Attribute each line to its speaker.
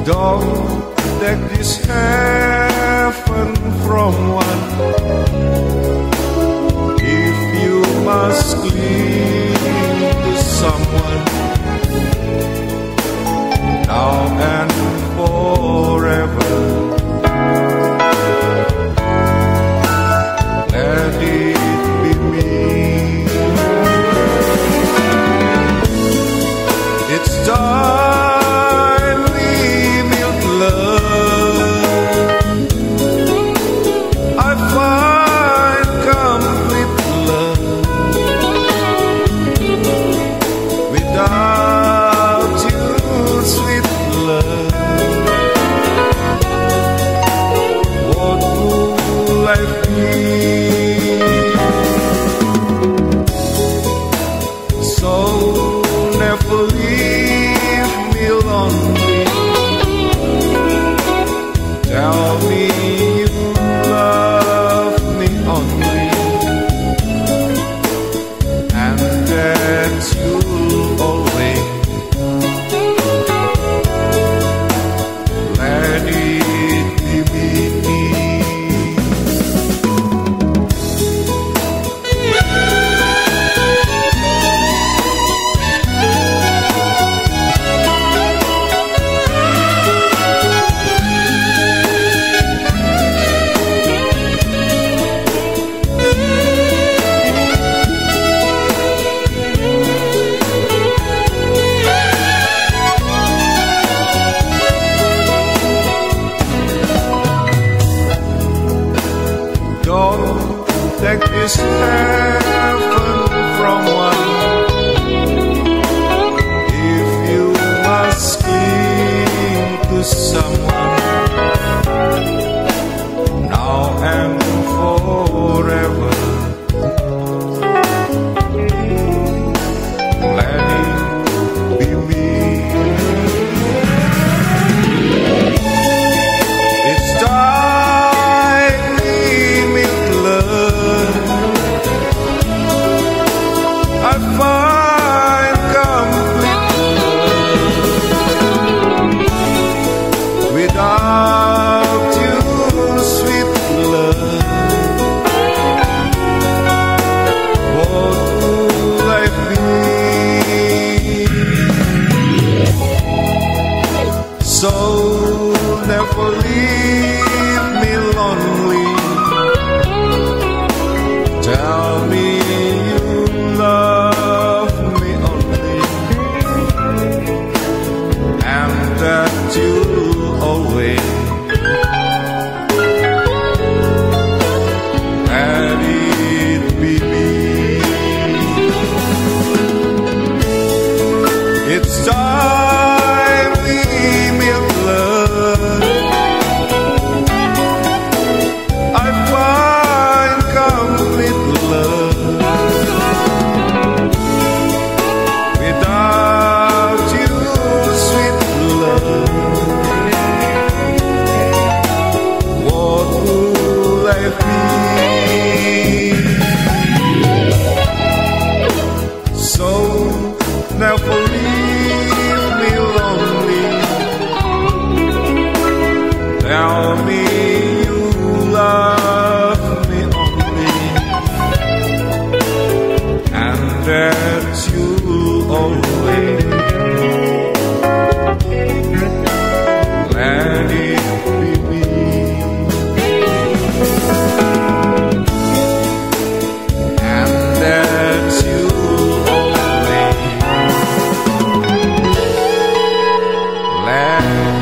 Speaker 1: Don't take this heaven from one. If you must cling to someone, now and forever, let it be me. It's time we build love. I find complete love. Without you, sweet love, what would life be? So never leave me lonely. Tell me you love me only, and that you'll always let it be me. Don't take this heaven from one. If you must cling to someone, now and forever, let it be me. It's time we make love. I find complete love. Without you, sweet love, what would life be? So never leave me lonely. Tell me you love me only, and that you'll always let it be me. It's time we make love. I find complete love. Without you, sweet love, what would life be? So never leave me lonely. Tell me you love me only, and that you'll always let it be me. And that you'll always let